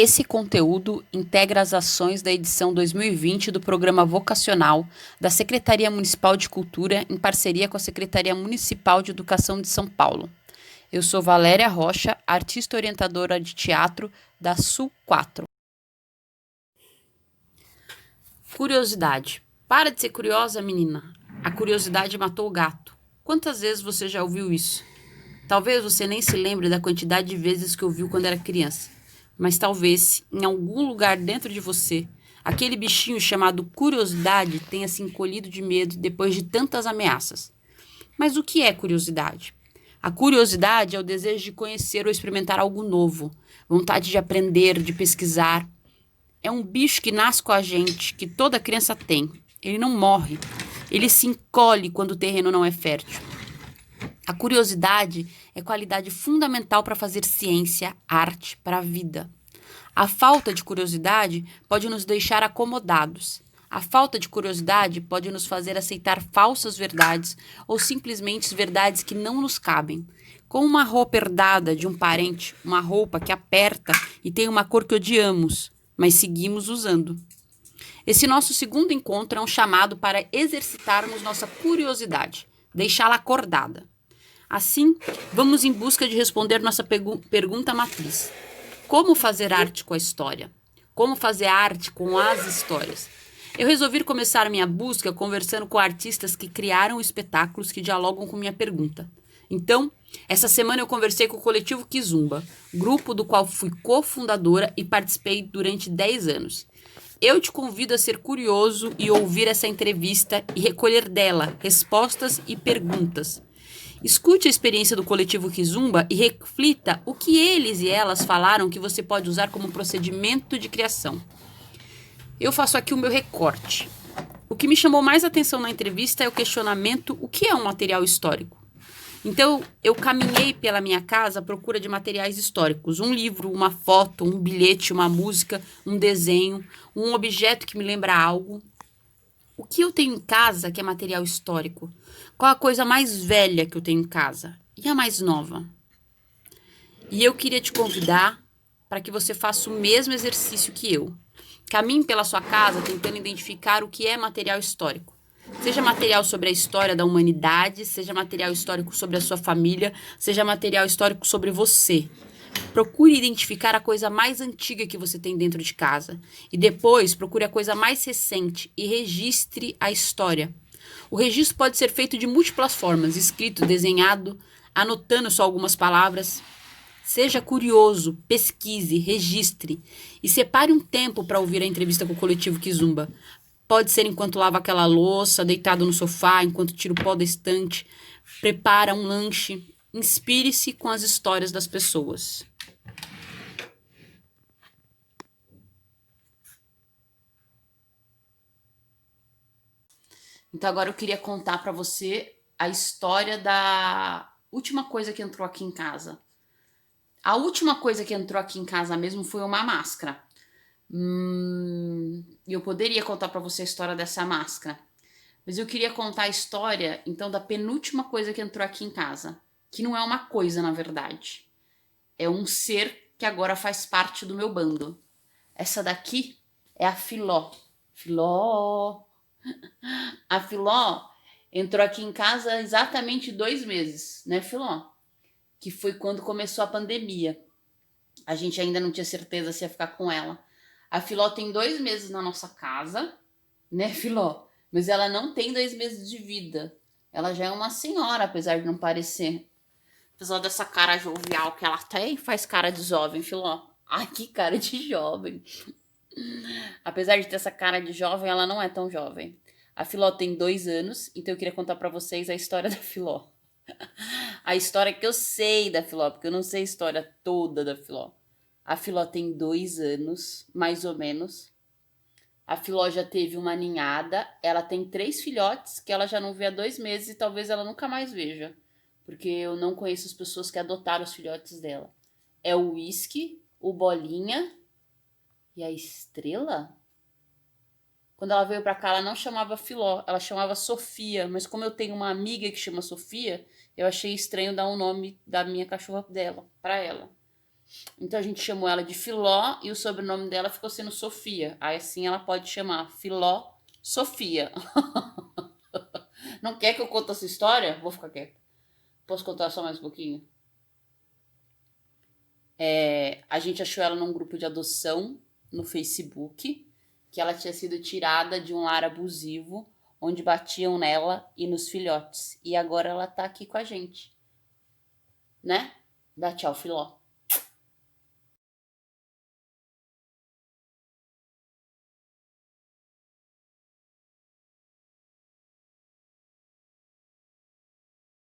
Esse conteúdo integra as ações da edição 2020 do Programa Vocacional da Secretaria Municipal de Cultura em parceria com a Secretaria Municipal de Educação de São Paulo. Eu sou Valéria Rocha, artista orientadora de teatro da Sul 4. Curiosidade. Para de ser curiosa, menina. A curiosidade matou o gato. Quantas vezes você já ouviu isso? Talvez você nem se lembre da quantidade de vezes que ouviu quando era criança. Mas talvez, em algum lugar dentro de você, aquele bichinho chamado curiosidade tenha se encolhido de medo depois de tantas ameaças. Mas o que é curiosidade? A curiosidade é o desejo de conhecer ou experimentar algo novo, vontade de aprender, de pesquisar. É um bicho que nasce com a gente, que toda criança tem. Ele não morre. Ele se encolhe quando o terreno não é fértil. A curiosidade é qualidade fundamental para fazer ciência, arte, para a vida. A falta de curiosidade pode nos deixar acomodados. A falta de curiosidade pode nos fazer aceitar falsas verdades ou simplesmente verdades que não nos cabem. Como uma roupa herdada de um parente, uma roupa que aperta e tem uma cor que odiamos, mas seguimos usando. Esse nosso segundo encontro é um chamado para exercitarmos nossa curiosidade, deixá-la acordada. Assim, vamos em busca de responder nossa pergunta matriz. Como fazer arte com a história? Como fazer arte com as histórias? Eu resolvi começar minha busca conversando com artistas que criaram espetáculos que dialogam com minha pergunta. Então, essa semana eu conversei com o Coletivo Kizumba, grupo do qual fui cofundadora e participei durante 10 anos. Eu te convido a ser curioso e ouvir essa entrevista e recolher dela respostas e perguntas. Escute a experiência do Coletivo Kizumba e reflita o que eles e elas falaram que você pode usar como procedimento de criação. Eu faço aqui o meu recorte. O que me chamou mais atenção na entrevista é o questionamento: o que é um material histórico? Então, eu caminhei pela minha casa à procura de materiais históricos. Um livro, uma foto, um bilhete, uma música, um desenho, um objeto que me lembra algo. O que eu tenho em casa que é material histórico? Qual a coisa mais velha que eu tenho em casa? E a mais nova? E eu queria te convidar para que você faça o mesmo exercício que eu. Caminhe pela sua casa tentando identificar o que é material histórico. Seja material sobre a história da humanidade, seja material histórico sobre a sua família, seja material histórico sobre você. Procure identificar a coisa mais antiga que você tem dentro de casa. E depois procure a coisa mais recente e registre a história. O registro pode ser feito de múltiplas formas: escrito, desenhado, anotando só algumas palavras. Seja curioso, pesquise, registre e separe um tempo para ouvir a entrevista com o Coletivo Kizumba. Pode ser enquanto lava aquela louça, deitado no sofá, enquanto tira o pó da estante, prepara um lanche. Inspire-se com as histórias das pessoas. Então agora eu queria contar para você a história da última coisa que entrou aqui em casa. A última coisa que entrou aqui em casa mesmo foi uma máscara. Eu poderia contar para você a história dessa máscara, mas eu queria contar a história, então, da penúltima coisa que entrou aqui em casa, que não é uma coisa, na verdade. É um ser que agora faz parte do meu bando. Essa daqui é a Filó. Filó. A Filó entrou aqui em casa há exatamente 2 meses, né, Filó? Que foi quando começou a pandemia. A gente ainda não tinha certeza se ia ficar com ela. A Filó tem 2 meses na nossa casa, né, Filó? Mas ela não tem 2 meses de vida. Ela já é uma senhora, apesar de não parecer. Apesar dessa cara jovial que ela tem, faz cara de jovem, Filó. Ai, que cara de jovem. Apesar de ter essa cara de jovem, ela não é tão jovem. A Filó tem 2 anos, então eu queria contar pra vocês a história da Filó. A história que eu sei da Filó, porque eu não sei a história toda da Filó. A Filó tem 2 anos, mais ou menos. A Filó já teve uma ninhada. Ela tem 3 filhotes que ela já não vê há 2 meses e talvez ela nunca mais veja. Porque eu não conheço as pessoas que adotaram os filhotes dela. É o Whisky, o Bolinha e a Estrela? Quando ela veio pra cá, ela não chamava Filó, ela chamava Sofia. Mas como eu tenho uma amiga que chama Sofia, eu achei estranho dar o nome da minha cachorra dela pra ela. Então a gente chamou ela de Filó e o sobrenome dela ficou sendo Sofia. Aí assim ela pode chamar Filó Sofia. Não quer que eu conte essa história? Vou ficar quieta. Posso contar só mais um pouquinho? A gente achou ela num grupo de adoção no Facebook, que ela tinha sido tirada de um lar abusivo, onde batiam nela e nos filhotes. E agora ela tá aqui com a gente, né? Dá tchau, Filó.